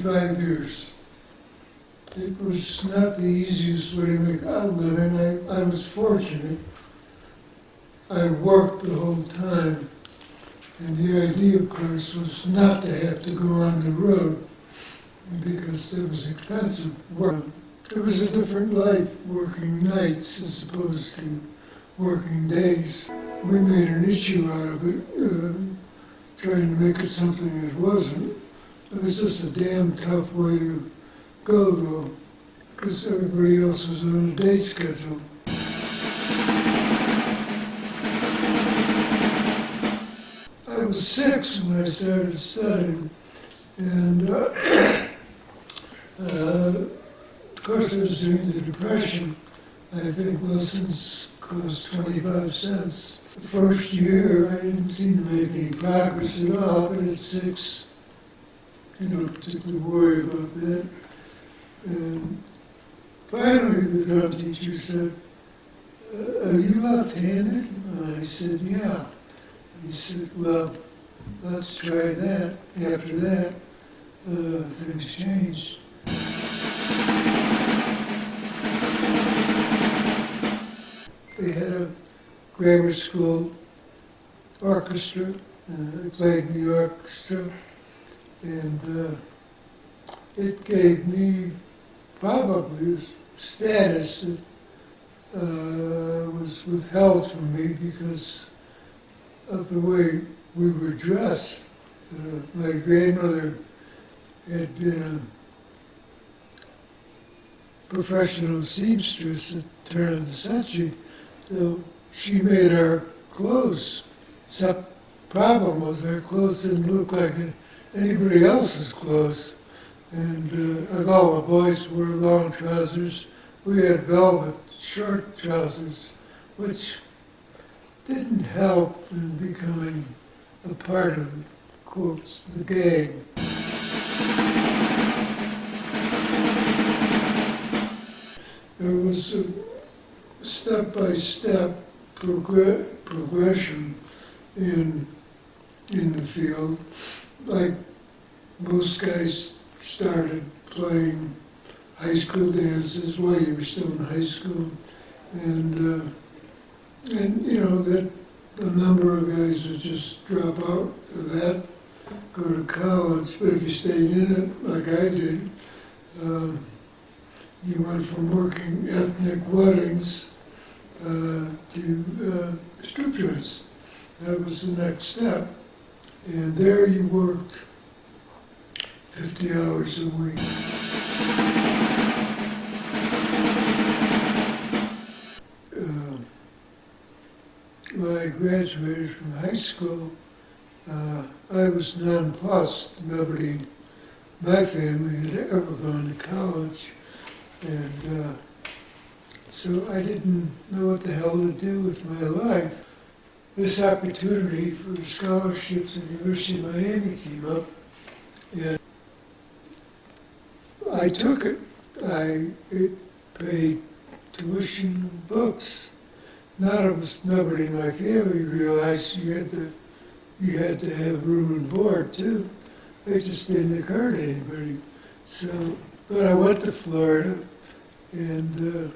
25 years. It was not the easiest way to make a living. I was fortunate. I worked the whole time. And the idea, of course, was not to have to go on the road because it was expensive work. It was a different life working nights as opposed to working days. We made an issue out of it, trying to make it something it wasn't. It was just a damn tough way to go, though, because everybody else was on a day schedule. I was 6 when I started studying, and of course I was during the Depression. I think lessons cost 25 cents. The first year I didn't seem to make any progress at all, but at 6, I didn't particularly worry about that. And finally the drum teacher said, "Are you left-handed?" And I said, "Yeah." He said, "Well, let's try that." After that, things changed. They had a grammar school orchestra, and I played in the orchestra, and it gave me probably a status that was withheld from me because of the way we were dressed. My grandmother had been a professional seamstress at the turn of the century, so she made our clothes. The problem was our clothes didn't look like anybody else's clothes. And all the boys wore long trousers. We had velvet short trousers, which didn't help in becoming a part of, quotes, the gang. There was a step-by-step progression in the field. Like most guys started playing high school dances while you were still in high school, and you know that a number of guys would just drop out of that, go to college. But if you stayed in it, like I did, you went from working ethnic weddings to strip joints. That was the next step. And there you worked 50 hours a week. When I graduated from high school, I was nonplussed. Nobody, my family had ever gone to college. And so I didn't know what the hell to do with my life. This opportunity for scholarships at the University of Miami came up, and I took it. It paid tuition and books. Nobody in my family realized you had to have room and board too. It just didn't occur to anybody. So, but I went to Florida and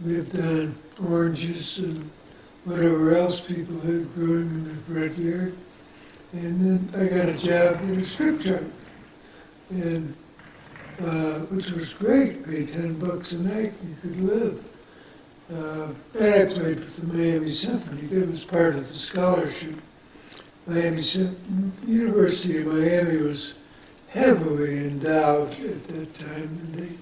lived on oranges and whatever else people had growing in their front yard. And then I got a job in a strip joint, and which was great. Paid $10 a night, you could live. And I played with the Miami Symphony. That was part of the scholarship. University of Miami was heavily endowed at that time, and they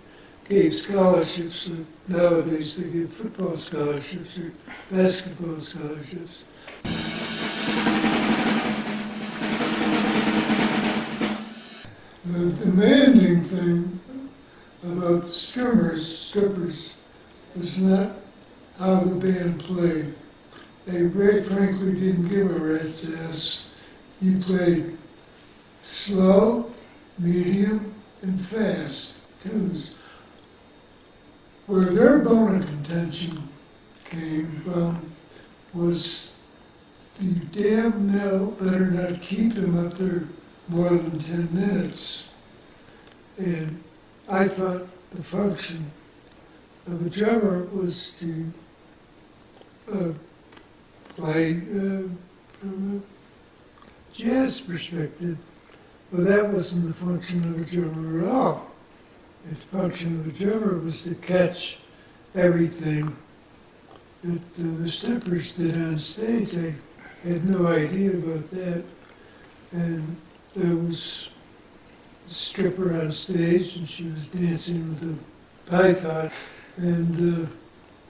gave scholarships. Nowadays they give football scholarships or basketball scholarships. The demanding thing about the strippers was not how the band played. They very frankly didn't give a rat's ass. You played slow, medium, and fast tunes. Where their bone of contention came from was you damn well better not keep them up there more than 10 minutes. And I thought the function of a drummer was to play from a jazz perspective. Well, that wasn't the function of a drummer at all. The function of a drummer was to catch everything that the strippers did on stage. I had no idea about that. And there was a stripper on stage, and she was dancing with a python. And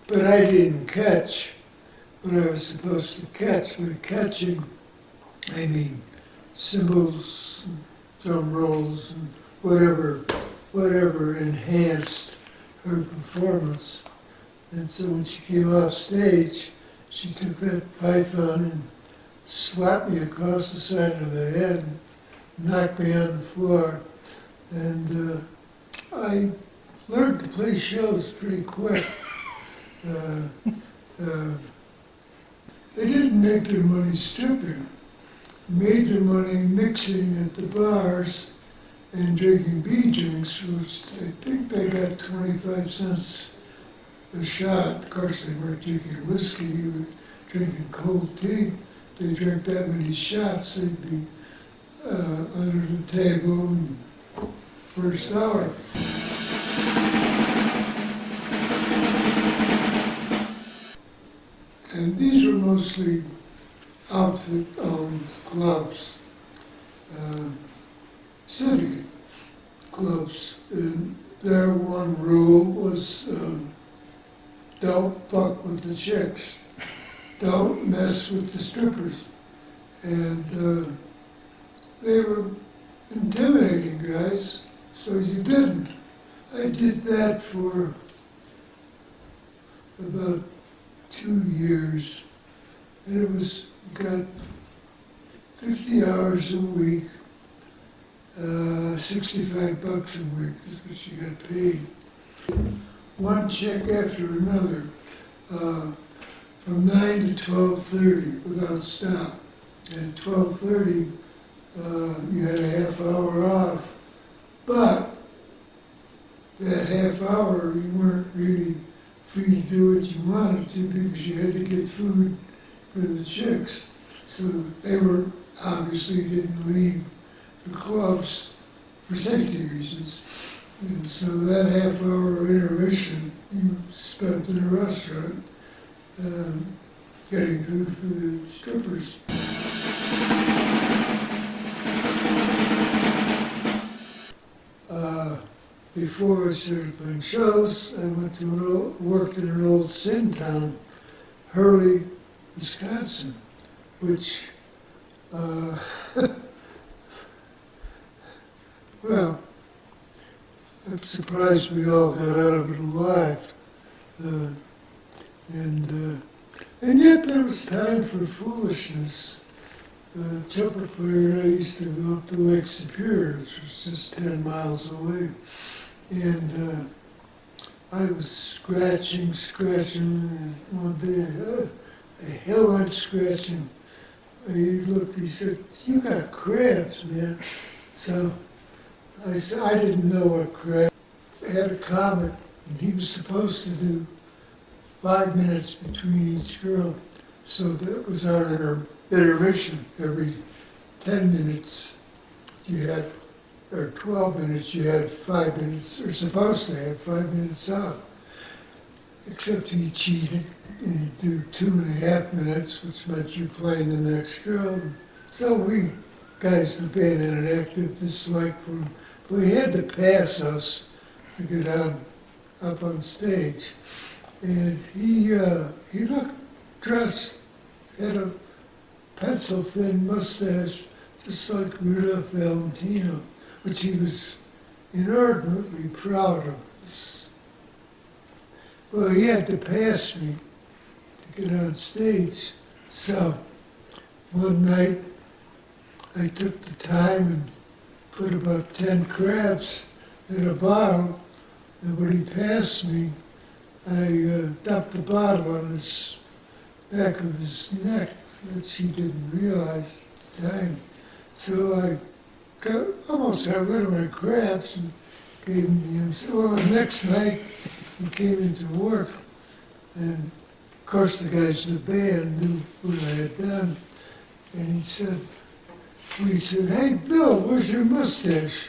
but I didn't catch what I was supposed to catch. By catching, I mean cymbals, and drum rolls, and whatever enhanced her performance. And so when she came off stage, she took that python and slapped me across the side of the head and knocked me on the floor. And I learned to play shows pretty quick. They didn't make their money stripping. They made their money mixing at the bars and drinking bee drinks, which I think they got 25 cents a shot. Of course, they weren't drinking whiskey, they were drinking cold tea. They drank that many shots, they'd be under the table and first hour. And these were mostly outfit-owned clubs, syndicate clubs. And their one rule was don't fuck with the chicks. Don't mess with the strippers. And they were intimidating guys, so you didn't. I did that for about 2 years. And it was, you got 50 hours a week, $65 a week is what you got paid. One check after another, from 9 to 12:30 without stop. At 12:30, you had a half hour off, but that half hour you weren't really free to do what you wanted to because you had to get food for the chicks. So they were obviously didn't leave the clubs for safety reasons. And so that half hour intermission you spent in a restaurant getting food for the strippers. Before I started playing shows, I went to worked in an old sin town, Hurley, Wisconsin, which, well, I'm surprised we all got out of it alive. And yet there was time for foolishness. The trumpet player and I used to go up to Lake Superior, which was just 10 miles away. And I was scratching, and one day, the hell I'm scratching. He looked, he said, "You got crabs, man." So I said, I didn't know what crabs. I had a comic, and he was supposed to do 5 minutes between each girl. So that was our intermission. Every 10 minutes you had, or 12 minutes, you had 5 minutes, or supposed to have 5 minutes off. Except he cheated, and he'd do 2.5 minutes, which meant you're playing the next girl. So we, guys in the band, had an active dislike for him. But he had to pass us to get up on stage. And he looked dressed, had a pencil-thin mustache, just like Rudolph Valentino, which he was inordinately proud of. Well, he had to pass me to get on stage. So one night, I took the time and put about 10 crabs in a bottle, and when he passed me, I dumped the bottle on his back of his neck, which he didn't realize at the time. So I almost got rid of my crabs, and gave him the union. So, well, the next night he came into work, and of course the guys in the band knew what I had done, and we said, hey Bill, where's your mustache?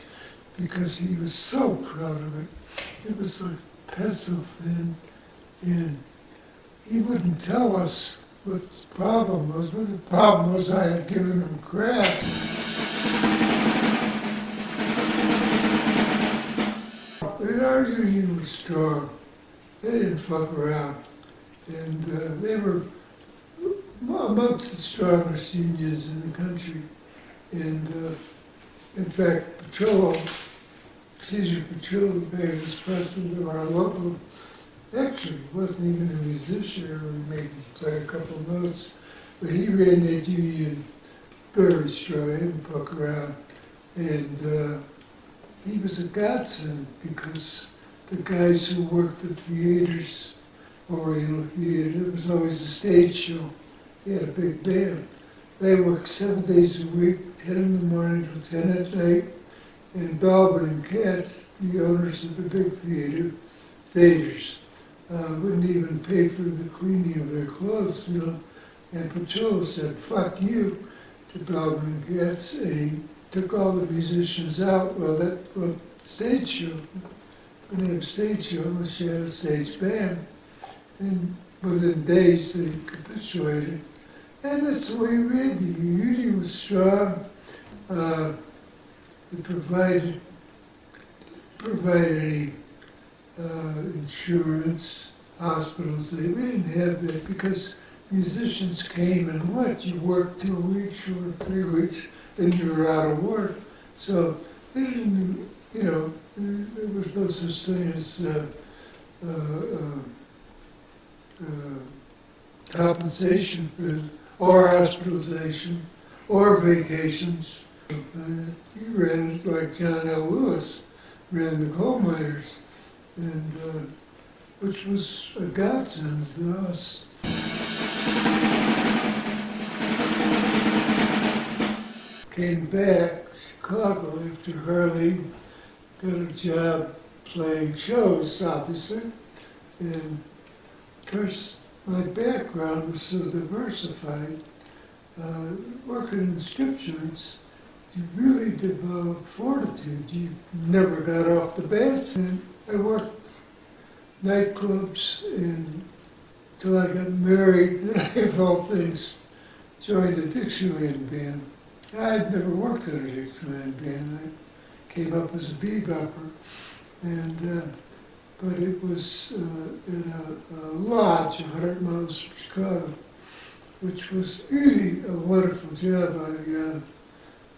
Because he was so proud of it. It was like pencil thin, and he wouldn't tell us what the problem was, but the problem was I had given him crap. And our union was strong. They didn't fuck around. And they were amongst the strongest unions in the country. And in fact, Caesar Petrillo, the band was president of our local. Actually, he wasn't even a musician, or maybe played a couple notes, but he ran that union very strong, he didn't fuck around. And he was a godsend because the guys who worked the theaters, Oriental Theater, it was always a stage show. He had a big band. They worked 7 days a week, 10 in the morning till 10 at night. And Balbin and Katz, the owners of the big theaters, wouldn't even pay for the cleaning of their clothes, you know. And Petrillo said, fuck you, to Balbin and Katz, and he took all the musicians out. Well, the stage show. We didn't have a stage show unless you had a stage band. And within days, they capitulated. And that's the way we ran. The union was strong. It provided any insurance, hospitals. We didn't have that because musicians came and went. You worked 2 weeks, you worked 3 weeks, then you were out of work. So they didn't, you know, there was no such thing as compensation or hospitalization or vacations. He ran it like John L. Lewis ran the coal miners, and which was a godsend to us. Came back to Chicago after Harley, got a job playing shows, obviously, and of course my background was so diversified. Working in strip joints, you really developed fortitude. You never got off the beds. And I worked nightclubs until I got married, and I, of all things, joined a Dixieland band. I had never worked in a Dixieland band. I came up as a bebopper, and but it was in a lodge 100 miles from Chicago, which was really a wonderful job.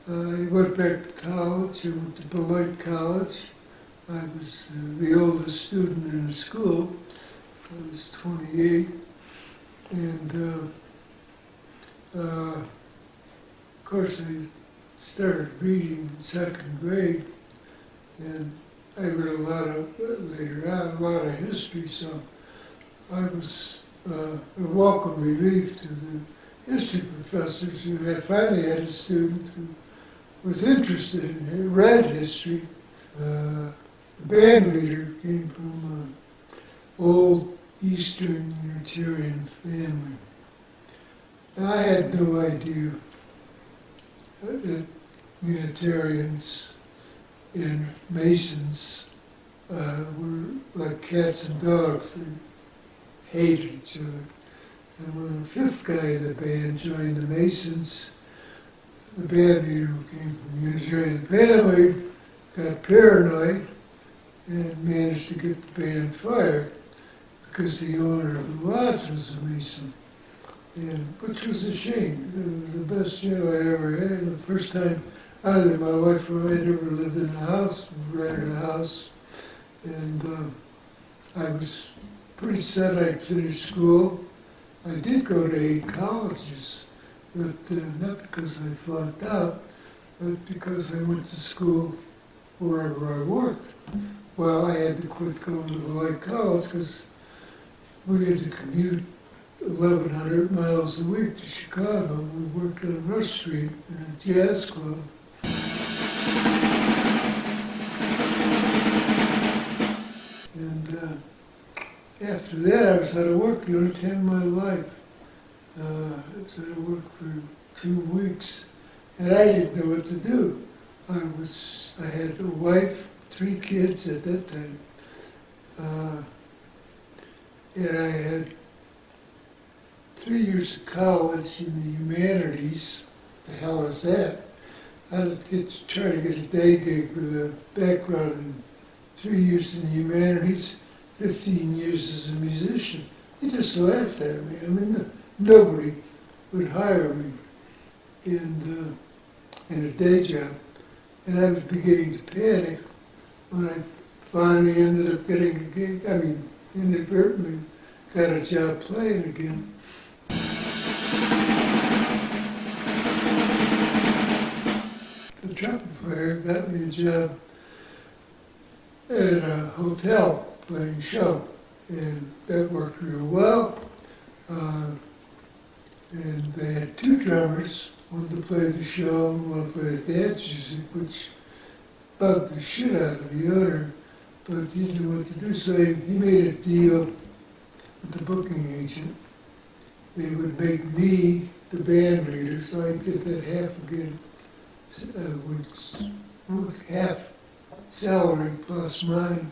I went back to college. I went to Beloit College. I was the oldest student in the school. I was 28. And of course, I started reading in 2nd grade. And I read a lot of history. So I was a welcome relief to the history professors who had finally had a student who was interested in read history. The band leader came from an old Eastern Unitarian family. And I had no idea that Unitarians and Masons were like cats and dogs. They hated each other. And when the 5th guy in the band joined the Masons, the band leader who came from a Unitarian family got paranoid and managed to get the band fired because the owner of the lodge was a Mason, and which was a shame. It was the best job I ever had. The first time either my wife or I had ever lived in a house, we rented a house, and I was pretty set I'd finish school. I did go to 8 colleges, but not because I flunked out, but because I went to school wherever I worked. Well, I had to quit going to Beloit College because we had to commute 1,100 miles a week to Chicago. We worked on Rush Street in a jazz club. after that, I was out of work the only time in my life. I was out of work for 2 weeks, and I didn't know what to do. I had a wife, 3 kids at that time, and I had 3 years of college in the humanities. The hell is that? I had to try to get a day gig with a background in 3 years in the humanities, 15 years as a musician. They just laughed at me. I mean, nobody would hire me in a day job. And I was beginning to panic when I finally ended up getting a gig. I mean, inadvertently got a job playing again. The trumpet player got me a job at a hotel playing show, and that worked real well. And they had 2 drummers, one to play the show and one to play the dance music, which bugged the shit out of the owner, but he didn't know what to do, so he made a deal with the booking agent. They would make me the band leader, so I'd get that half salary plus mine,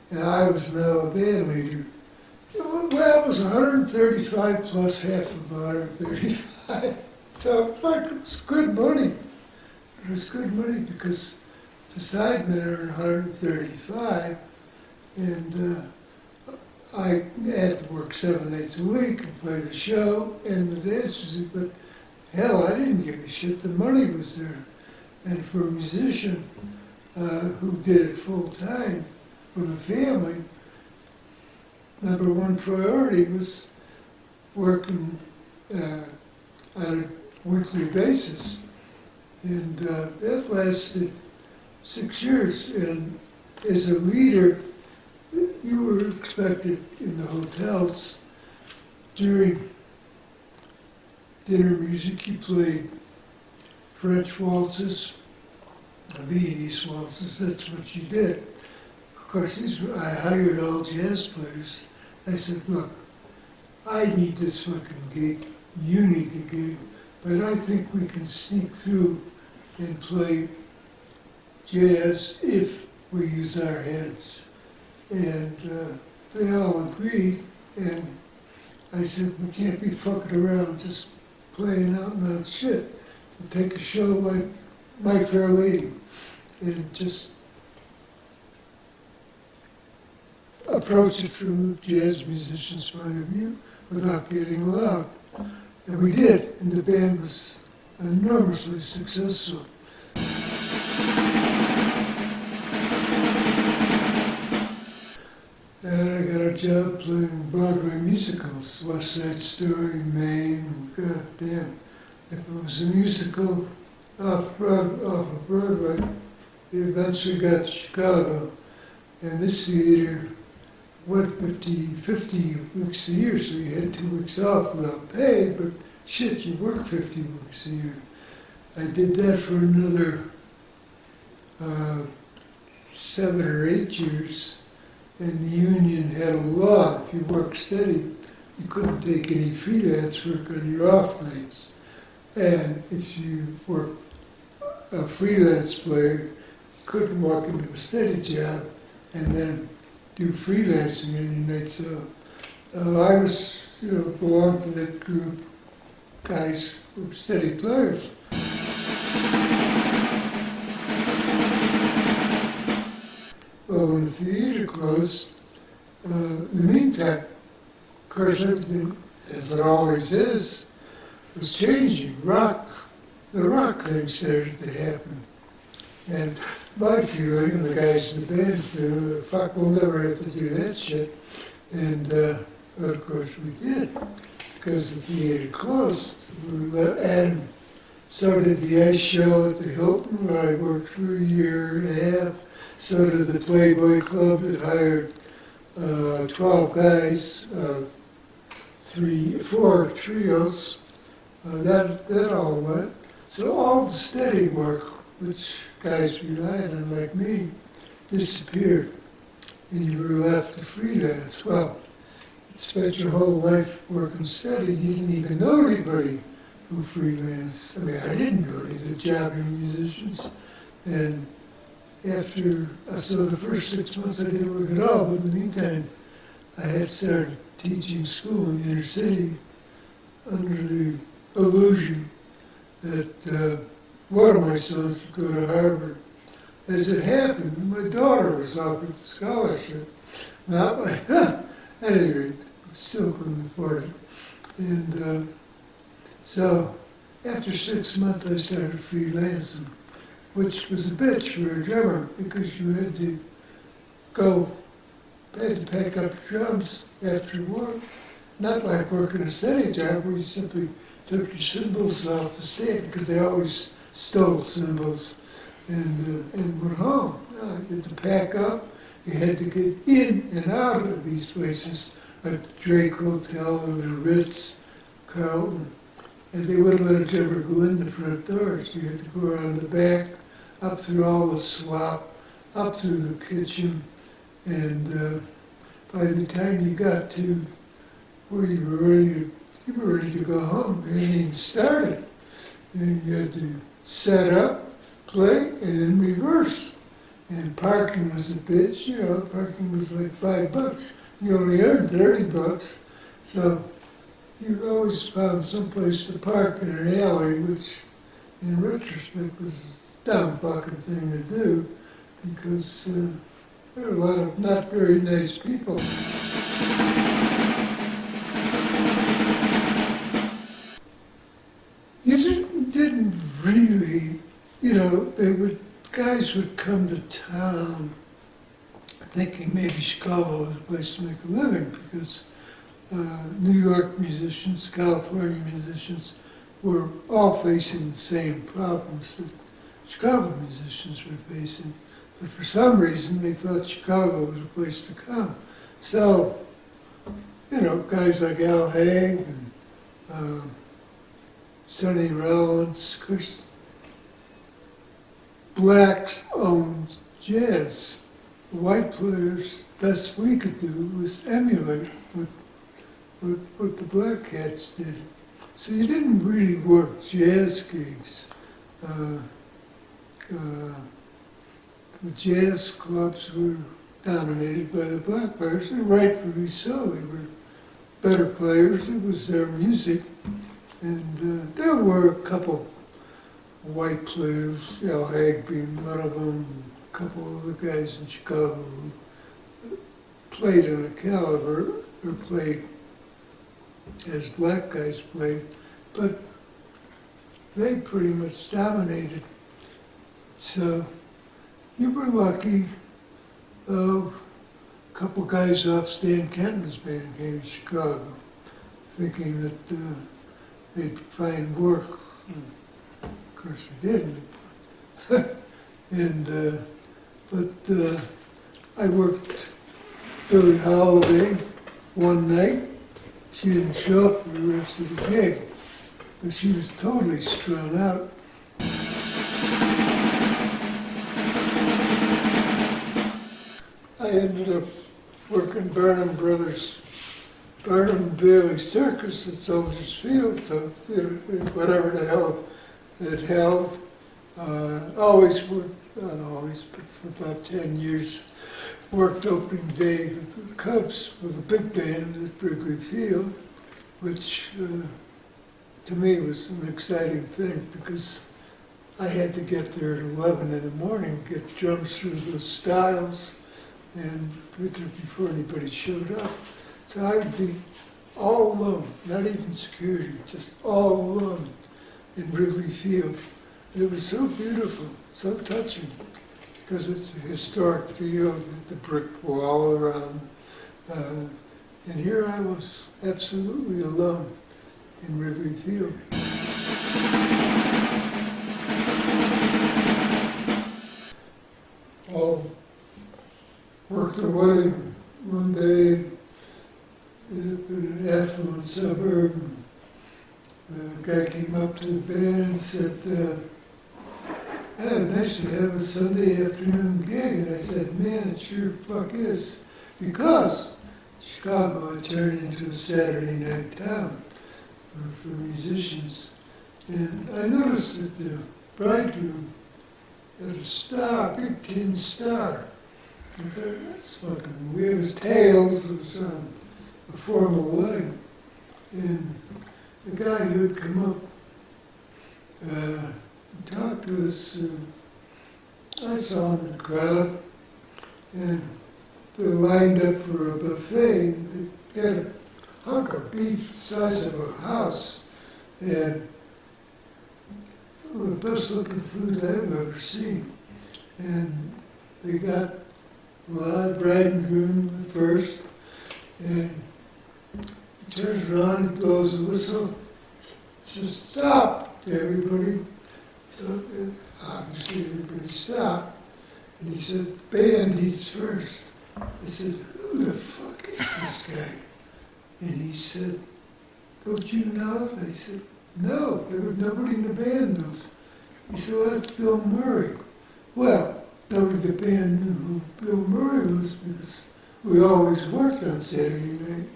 and I was now a band leader. Well, it was 135 plus half of 135. So it was good money. It was good money because the sidemen earned 135, and I had to work 7 nights a week and play the show and the dance music, but hell, I didn't give a shit. The money was there. And for a musician who did it full time with a family, number one priority was working on a weekly basis. And that lasted 6 years. And as a leader, you were expected in the hotels during dinner music, you played French waltzes, Viennese waltzes, that's what you did. Of course, I hired all jazz players. I said, look, I need this fucking gig, you need the gig, but I think we can sneak through and play jazz if we use our heads. And they all agreed, and I said, we can't be fucking around just playing out and out shit. We'll take a show like My Fair Lady and just approach it from the jazz musician's point of view without getting loud. And we did, and the band was enormously successful. And I got a job playing Broadway musicals, West Side Story, Maine, God damn. If it was a musical off of Broadway, it eventually got to Chicago. And this theater went 50 weeks a year, so you had 2 weeks off without pay, but shit, you work 50 weeks a year. I did that for another 7 or 8 years, and the union had a law, if you worked steady, you couldn't take any freelance work on your off nights. And if you were a freelance player, you couldn't walk into a steady job and then do freelancing on your nights off. I was, belonged to that group, guys who were steady players. Well, when the theater closed, in the meantime, of course, everything, as it always is, was changing. The rock thing started to happen. And my feeling, and the guys in the band, fuck, we'll never have to do that shit. And, well, of course we did, because the theater closed. And so did the Ice Show at the Hilton, where I worked for a year and a half. So did the Playboy Club that hired 12 guys, 4 trios. That all went. So all the steady work, which guys relied on like me, disappeared. And you were left to freelance. Well, spent your whole life working steady, you didn't even know anybody who freelanced. I mean, I didn't know any of the jobbing musicians. And so the first 6 months I didn't work at all, but in the meantime, I had started teaching school in the inner city under the illusion that one of my sons would go to Harvard. As it happened, my daughter was offered the scholarship. Not my, at any rate, still couldn't afford it. And so after 6 months I started freelancing, which was a bitch for a drummer because you had to pack up your drums after work. Not like working a steady job where you simply took your cymbals off the stand because they always stole cymbals and went home. No, you had to pack up. You had to get in and out of these places like the Drake Hotel or the Ritz, Carlton. And they wouldn't let a drummer go in the front doors. You had to go around the back, up through all the slop, up through the kitchen. And by the time you got to where you were ready to go home, you hadn't even started. And you had to set up, play, and then reverse. And parking was a bitch, parking was like $5. You only earned $30. So you always found some place to park in an alley, which in retrospect was a dumb fucking thing to do because there were a lot of not very nice people. You didn't really, guys would come to town thinking maybe Chicago was a place to make a living because New York musicians, California musicians were all facing the same problems that Chicago musicians were facing. But for some reason, they thought Chicago was a place to come. So, guys like Al Haig and Sonny Rollins, Chris, blacks owned jazz. The white players, best we could do was emulate what the black cats did. So you didn't really work jazz gigs. The jazz clubs were dominated by the black players, and rightfully so. They were better players. It was their music. And there were a couple white players, Al Haig being one of them, a couple of the guys in Chicago who played on a caliber, or played as black guys played, but they pretty much dominated. So you were lucky. A couple guys off Stan Kenton's band came to Chicago, thinking that they'd find work. Of course they didn't. But I worked Billie Holiday one night. She didn't show up for the rest of the gig, but she was totally strung out. I ended up working Barnum Bailey Circus at Soldiers Field, so whatever the hell it held. Always worked, not always, but for about 10 years, worked opening day with the Cubs with a big band at Wrigley Field, which to me was an exciting thing because I had to get there at 11 in the morning, get drums through those styles, and get there before anybody showed up. So I would be all alone, not even security, just all alone in Wrigley Field. And it was so beautiful, so touching, because it's a historic field with the brick wall around. And here I was, absolutely alone in Wrigley Field. Worked a wedding one day in an affluent suburb. The guy came up to the band and said, nice to have a Sunday afternoon gig. And I said, man, it sure fuck is. Because Chicago had turned into a Saturday night town for musicians. And I noticed that the bridegroom had a star, a big tin star. I thought, that's fucking weird. It was tails. It was a formal wedding. And the guy who had come up and talked to us, I saw him in the crowd, and they lined up for a buffet. They had a hunk of beef the size of a house, and the best looking food I've ever seen. And they got the bride and groom first, and he turns around and blows the whistle. Says, stop to everybody. So obviously everybody stopped. And he said, the band eats first. I said, who the fuck is this guy? And he said, don't you know? I said, no, nobody in the band knows. He said, well, that's Bill Murray. Well, nobody in the band knew who Bill Murray was because we always worked on Saturday night.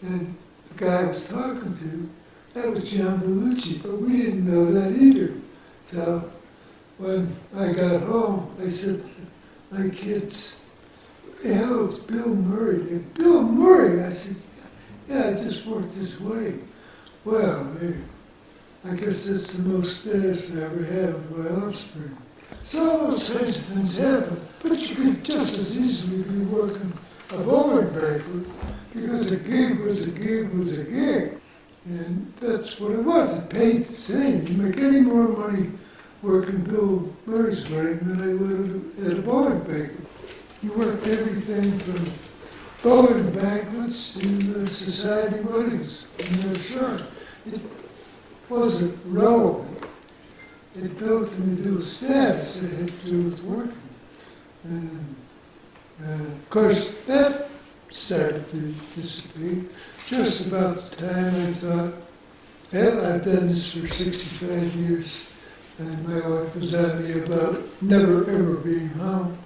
And the guy I was talking to, that was John Belushi, but we didn't know that either. So when I got home, I said to my kids, who the hell is Bill Murray? They said, Bill Murray? I said, yeah, I just worked his wedding. Well, I guess that's the most status I ever had with my offspring. So all those kinds of things happen, but you could just as easily be working a bowling banquet because a gig was a gig was a gig. And that's what it was. It paid the same. You make any more money working Bill Murray's wedding than I would at a bowling banquet. You worked everything from bowling banquets to society weddings. And sure, it wasn't relevant. It had nothing to do with status. It had to do with working. And of course, that started to dissipate just about the time I thought, hell, I've done this for 65 years. And my wife was on me about never ever being home,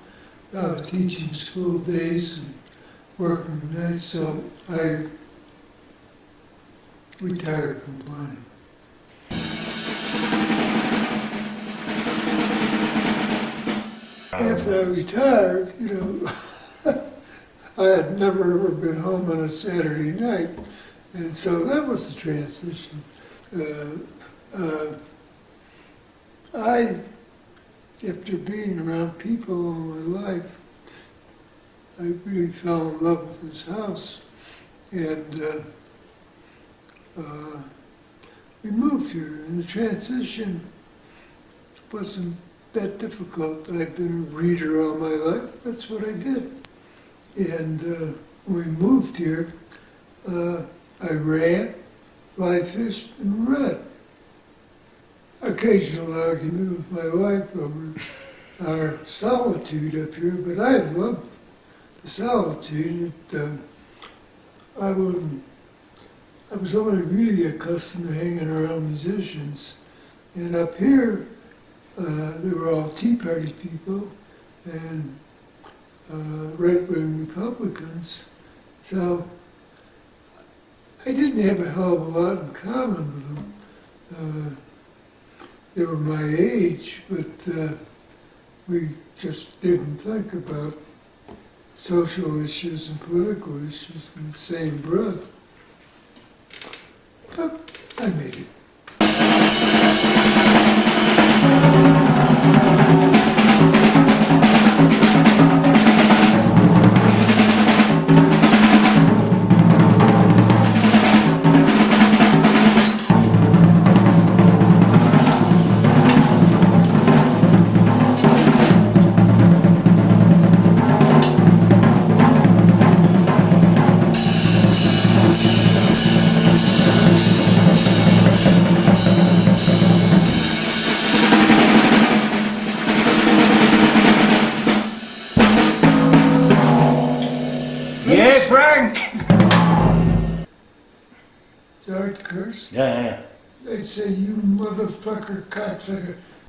about teaching school days and working nights, so I retired from playing. After I retired, I had never ever been home on a Saturday night, and so that was the transition. After being around people all my life, I really fell in love with this house, and we moved here, and the transition wasn't that difficult. I've been a reader all my life. That's what I did. And when we moved here, I ran, fly fished, and read. Occasional argument with my wife over our solitude up here, but I loved the solitude. I was only really accustomed to hanging around musicians. And up here, they were all Tea Party people and right-wing Republicans. So I didn't have a hell of a lot in common with them. They were my age, but we just didn't think about social issues and political issues in the same breath. But I made it. Curse? Yeah. They'd say, you motherfucker, cocksucker.